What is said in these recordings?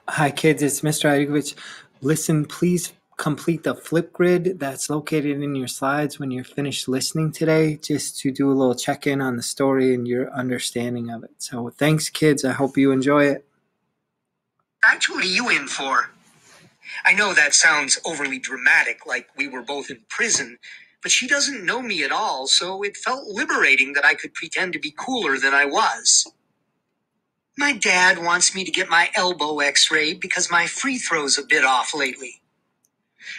Hi, kids. It's Mr. Idigovich. Listen, please complete the flip grid that's located in your slides when you're finished listening today, just to do a little check in on the story and your understanding of it. So, thanks, kids. I hope you enjoy it. Actually, you in for? I know that sounds overly dramatic, like we were both in prison, but she doesn't know me at all, so it felt liberating that I could pretend to be cooler than I was. My dad wants me to get my elbow x-rayed because my free throw's a bit off lately.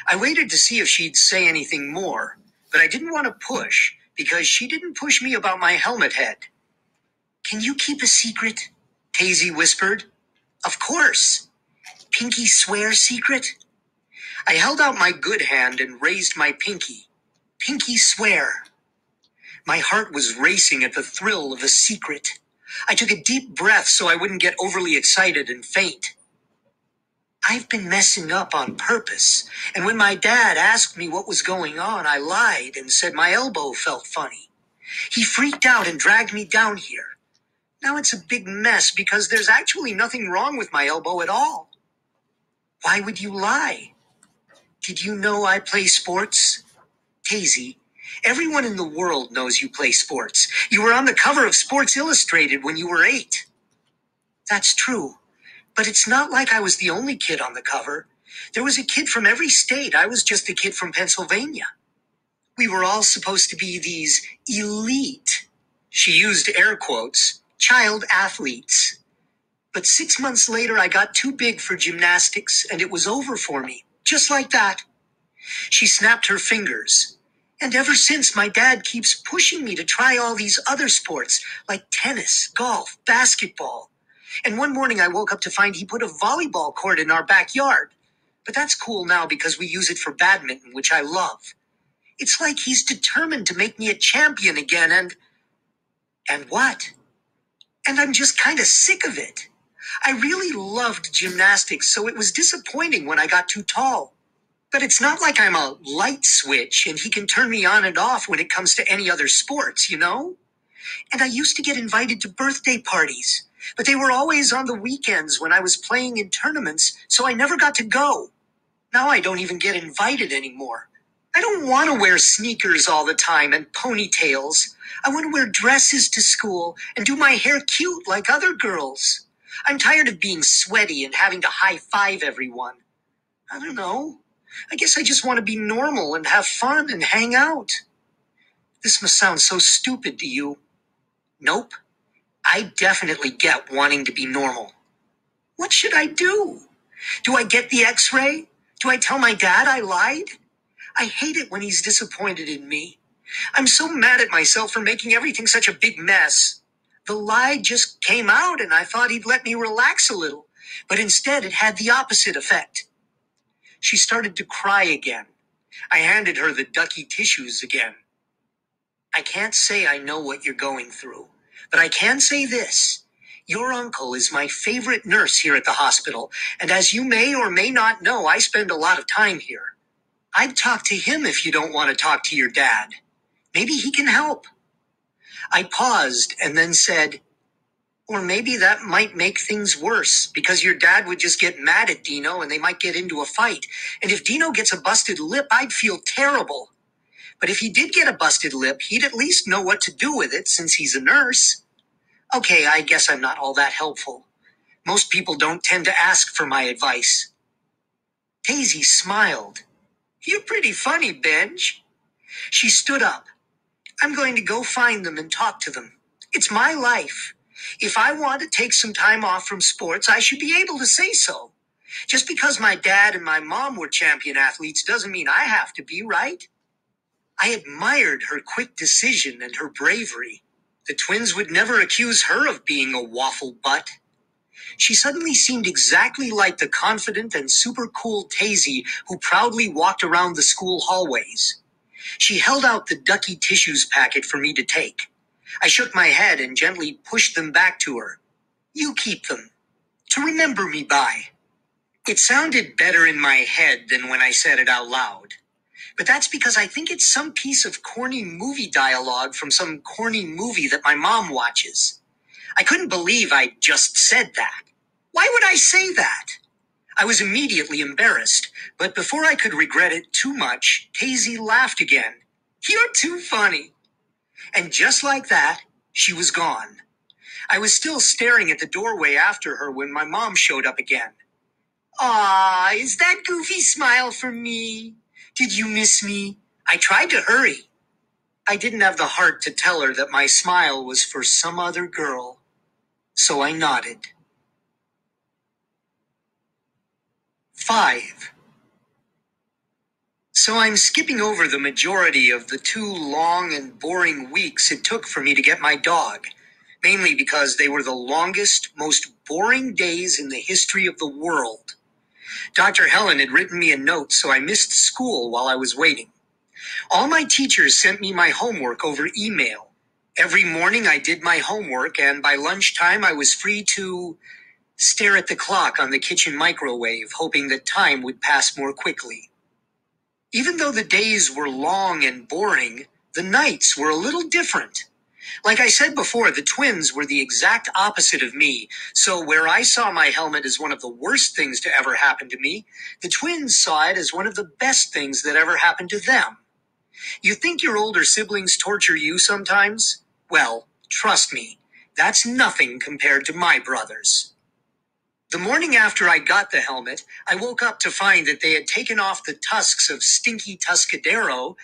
I waited to see if she'd say anything more, but I didn't want to push because she didn't push me about my helmet head. Can you keep a secret? Tazy whispered. Of course. Pinky swear secret? I held out my good hand and raised my pinky. Pinky swear. My heart was racing at the thrill of a secret. I took a deep breath so I wouldn't get overly excited and faint. I've been messing up on purpose, and when my dad asked me what was going on, I lied and said my elbow felt funny. He freaked out and dragged me down here. Now it's a big mess because there's actually nothing wrong with my elbow at all. Why would you lie? Did you know I play sports? Tazy, everyone in the world knows you play sports. You were on the cover of Sports Illustrated when you were 8. That's true, but it's not like I was the only kid on the cover. There was a kid from every state. I was just a kid from Pennsylvania. We were all supposed to be these elite, she used air quotes, child athletes. But 6 months later, I got too big for gymnastics, and it was over for me. Just like that. She snapped her fingers. And ever since, my dad keeps pushing me to try all these other sports, like tennis, golf, basketball. And one morning I woke up to find he put a volleyball court in our backyard. But that's cool now because we use it for badminton, which I love. It's like he's determined to make me a champion again, and what? And I'm just kind of sick of it. I really loved gymnastics, so it was disappointing when I got too tall. But it's not like I'm a light switch and he can turn me on and off when it comes to any other sports, you know? And I used to get invited to birthday parties, but they were always on the weekends when I was playing in tournaments, so I never got to go. Now I don't even get invited anymore. I don't want to wear sneakers all the time and ponytails. I want to wear dresses to school and do my hair cute like other girls. I'm tired of being sweaty and having to high-five everyone. I don't know. I guess I just want to be normal and have fun and hang out. This must sound so stupid to you. Nope. I definitely get wanting to be normal. What should I do? Do I get the x-ray? Do I tell my dad I lied? I hate it when he's disappointed in me. I'm so mad at myself for making everything such a big mess. The lie just came out and I thought he'd let me relax a little, but instead it had the opposite effect. She started to cry again. I handed her the ducky tissues again. I can't say I know what you're going through, but I can say this. Your uncle is my favorite nurse here at the hospital, and as you may or may not know, I spend a lot of time here. I'd talk to him if you don't want to talk to your dad. Maybe he can help. I paused and then said, or maybe that might make things worse, because your dad would just get mad at Dino and they might get into a fight. And if Dino gets a busted lip, I'd feel terrible. But if he did get a busted lip, he'd at least know what to do with it since he's a nurse. Okay, I guess I'm not all that helpful. Most people don't tend to ask for my advice. Daisy smiled. You're pretty funny, Benj. She stood up. I'm going to go find them and talk to them. It's my life. If I want to take some time off from sports, I should be able to say so. Just because my dad and my mom were champion athletes doesn't mean I have to be, right? I admired her quick decision and her bravery. The twins would never accuse her of being a waffle butt. She suddenly seemed exactly like the confident and super cool Tazy who proudly walked around the school hallways. She held out the ducky tissues packet for me to take. I shook my head and gently pushed them back to her. You keep them. To remember me by. It sounded better in my head than when I said it out loud. But that's because I think it's some piece of corny movie dialogue from some corny movie that my mom watches. I couldn't believe I just said that. Why would I say that? I was immediately embarrassed, but before I could regret it too much, Daisy laughed again. "You're too funny." And just like that, she was gone. I was still staring at the doorway after her when my mom showed up again. "Aw, is that goofy smile for me? Did you miss me? I tried to hurry." I didn't have the heart to tell her that my smile was for some other girl, so I nodded. 5. So I'm skipping over the majority of the 2 long and boring weeks it took for me to get my dog, mainly because they were the longest, most boring days in the history of the world. Dr. Helen had written me a note, so I missed school while I was waiting. All my teachers sent me my homework over email. Every morning I did my homework, and by lunchtime I was free to stare at the clock on the kitchen microwave, hoping that time would pass more quickly. Even though the days were long and boring, the nights were a little different. Like I said before, the twins were the exact opposite of me, so where I saw my helmet as one of the worst things to ever happen to me, the twins saw it as one of the best things that ever happened to them. You think your older siblings torture you sometimes? Well, trust me, that's nothing compared to my brothers. The morning after I got the helmet, I woke up to find that they had taken off the tusks of Stinky Tuscadero,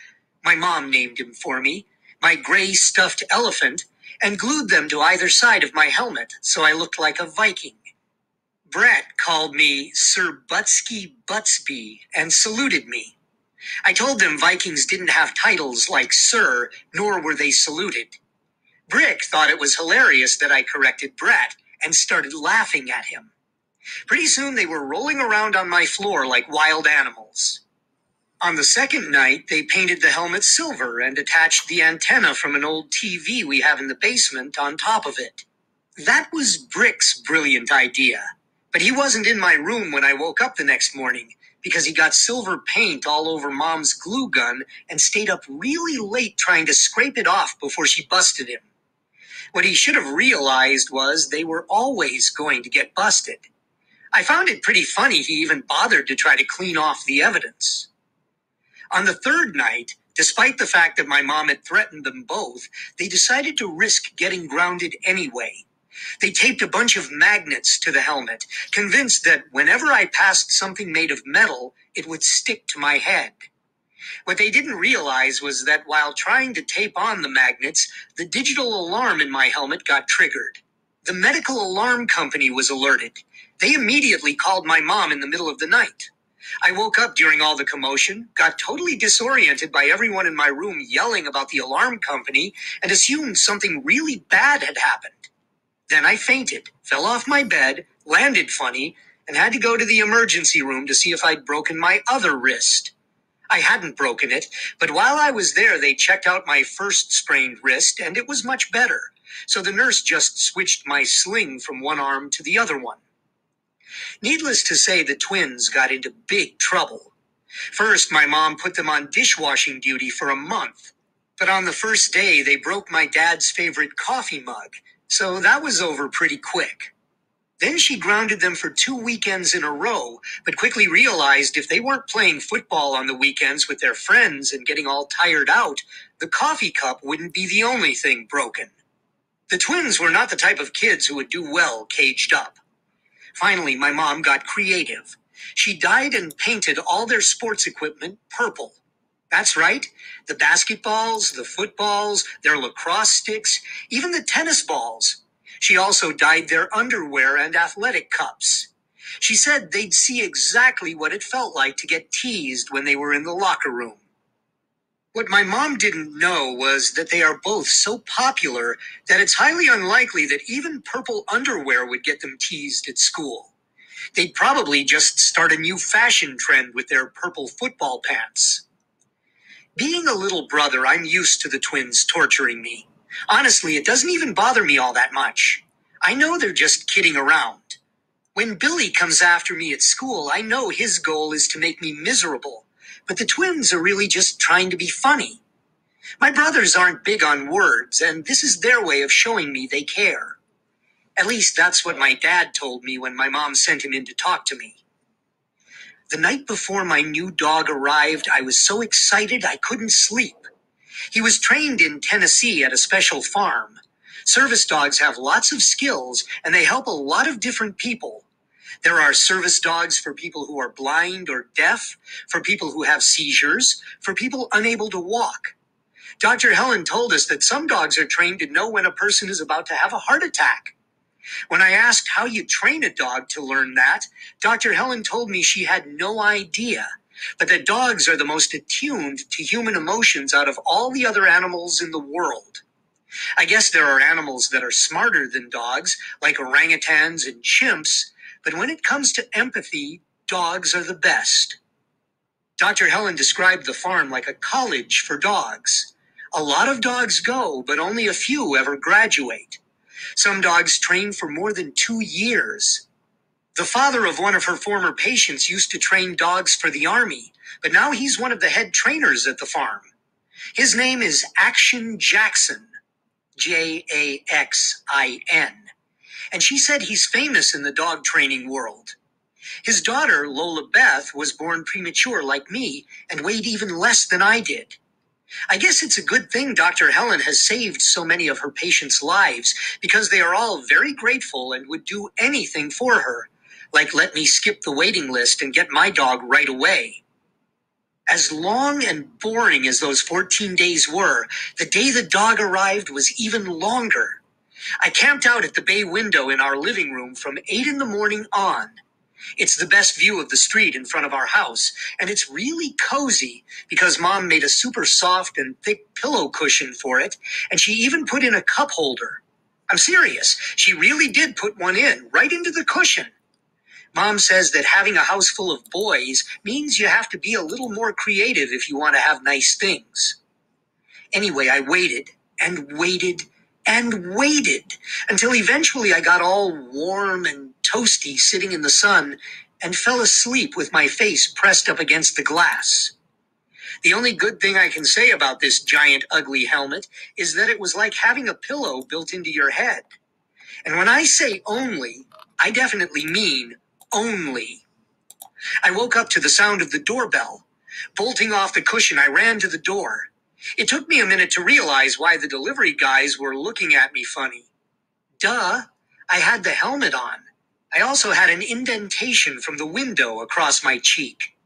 my mom named him for me, my gray stuffed elephant, and glued them to either side of my helmet, so I looked like a Viking. Brett called me Sir Butsky Butsby and saluted me. I told them Vikings didn't have titles like Sir, nor were they saluted. Brick thought it was hilarious that I corrected Brett and started laughing at him. Pretty soon they were rolling around on my floor like wild animals. On the second night, they painted the helmet silver and attached the antenna from an old TV we have in the basement on top of it. That was Brick's brilliant idea, but he wasn't in my room when I woke up the next morning because he got silver paint all over Mom's glue gun and stayed up really late trying to scrape it off before she busted him. What he should have realized was they were always going to get busted. I found it pretty funny he even bothered to try to clean off the evidence. On the third night, despite the fact that my mom had threatened them both, they decided to risk getting grounded anyway. They taped a bunch of magnets to the helmet, convinced that whenever I passed something made of metal, it would stick to my head. What they didn't realize was that while trying to tape on the magnets, the digital alarm in my helmet got triggered. The medical alarm company was alerted. They immediately called my mom in the middle of the night. I woke up during all the commotion, got totally disoriented by everyone in my room yelling about the alarm company, and assumed something really bad had happened. Then I fainted, fell off my bed, landed funny, and had to go to the emergency room to see if I'd broken my other wrist. I hadn't broken it, but while I was there, they checked out my first sprained wrist, and it was much better. So the nurse just switched my sling from one arm to the other one. Needless to say, the twins got into big trouble. First, my mom put them on dishwashing duty for a month. But on the first day, they broke my dad's favorite coffee mug, so that was over pretty quick. Then she grounded them for 2 weekends in a row, but quickly realized if they weren't playing football on the weekends with their friends and getting all tired out, the coffee cup wouldn't be the only thing broken. The twins were not the type of kids who would do well caged up. Finally, my mom got creative. She dyed and painted all their sports equipment purple. That's right, the basketballs, the footballs, their lacrosse sticks, even the tennis balls. She also dyed their underwear and athletic cups. She said they'd see exactly what it felt like to get teased when they were in the locker room. What my mom didn't know was that they are both so popular that it's highly unlikely that even purple underwear would get them teased at school. They'd probably just start a new fashion trend with their purple football pants. Being a little brother, I'm used to the twins torturing me. Honestly, it doesn't even bother me all that much. I know they're just kidding around. When Billy comes after me at school, I know his goal is to make me miserable. But the twins are really just trying to be funny. My brothers aren't big on words, and this is their way of showing me they care. At least that's what my dad told me when my mom sent him in to talk to me. The night before my new dog arrived, I was so excited I couldn't sleep. He was trained in Tennessee at a special farm. Service dogs have lots of skills, and they help a lot of different people. There are service dogs for people who are blind or deaf, for people who have seizures, for people unable to walk. Dr. Helen told us that some dogs are trained to know when a person is about to have a heart attack. When I asked how you train a dog to learn that, Dr. Helen told me she had no idea, but that dogs are the most attuned to human emotions out of all the other animals in the world. I guess there are animals that are smarter than dogs, like orangutans and chimps, but when it comes to empathy, dogs are the best. Dr. Helen described the farm like a college for dogs. A lot of dogs go, but only a few ever graduate. Some dogs train for more than 2 years. The father of one of her former patients used to train dogs for the Army, but now he's one of the head trainers at the farm. His name is Action Jackson, Jaxin, and she said he's famous in the dog training world. His daughter, Lola Beth, was born premature like me and weighed even less than I did. I guess it's a good thing Dr. Helen has saved so many of her patients' lives because they are all very grateful and would do anything for her, like let me skip the waiting list and get my dog right away. As long and boring as those 14 days were, the day the dog arrived was even longer. I camped out at the bay window in our living room from 8 in the morning on. It's the best view of the street in front of our house, and it's really cozy because Mom made a super soft and thick pillow cushion for it, and she even put in a cup holder. I'm serious, she really did put one in, right into the cushion. Mom says that having a house full of boys means you have to be a little more creative if you want to have nice things. Anyway, I waited and waited and waited until eventually I got all warm and toasty sitting in the sun and fell asleep with my face pressed up against the glass. The only good thing I can say about this giant ugly helmet is that it was like having a pillow built into your head. And when I say only, I definitely mean only. I woke up to the sound of the doorbell. Bolting off the cushion, I ran to the door. It took me a minute to realize why the delivery guys were looking at me funny. Duh, I had the helmet on. I also had an indentation from the window across my cheek.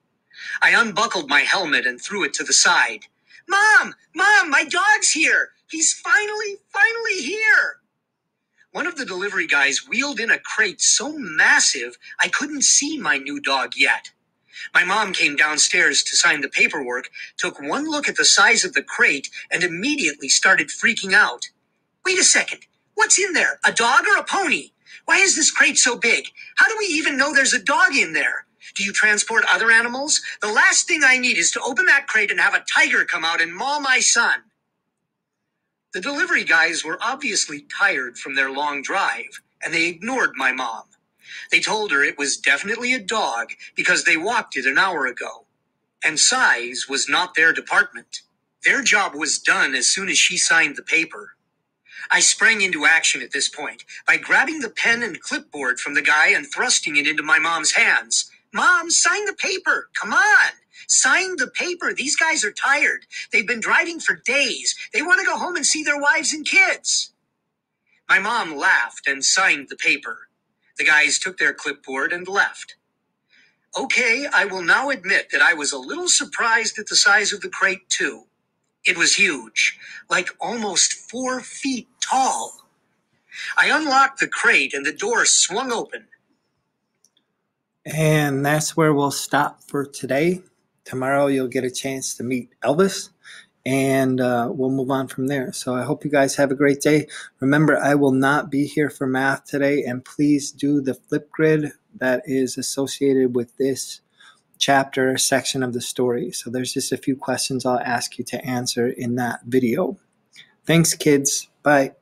I unbuckled my helmet and threw it to the side. Mom, my dog's here. He's finally here. One of the delivery guys wheeled in a crate so massive I couldn't see my new dog yet. My mom came downstairs to sign the paperwork, took one look at the size of the crate, and immediately started freaking out. Wait a second. What's in there? A dog or a pony? Why is this crate so big? How do we even know there's a dog in there? Do you transport other animals? The last thing I need is to open that crate and have a tiger come out and maul my son. The delivery guys were obviously tired from their long drive, and they ignored my mom. They told her it was definitely a dog because they walked it an hour ago. And size was not their department. Their job was done as soon as she signed the paper. I sprang into action at this point by grabbing the pen and clipboard from the guy and thrusting it into my mom's hands. Mom, sign the paper. Come on. Sign the paper. These guys are tired. They've been driving for days. They want to go home and see their wives and kids. My mom laughed and signed the paper. The guys took their clipboard and left. Okay, I will now admit that I was a little surprised at the size of the crate, too. It was huge, like almost 4 feet tall. I unlocked the crate and the door swung open. And that's where we'll stop for today. Tomorrow you'll get a chance to meet Elvis, and we'll move on from there. So I hope you guys have a great day. Remember, I will not be here for math today, and please do the flip grid that is associated with this chapter section of the story. So there's just a few questions I'll ask you to answer in that video. Thanks, kids. Bye.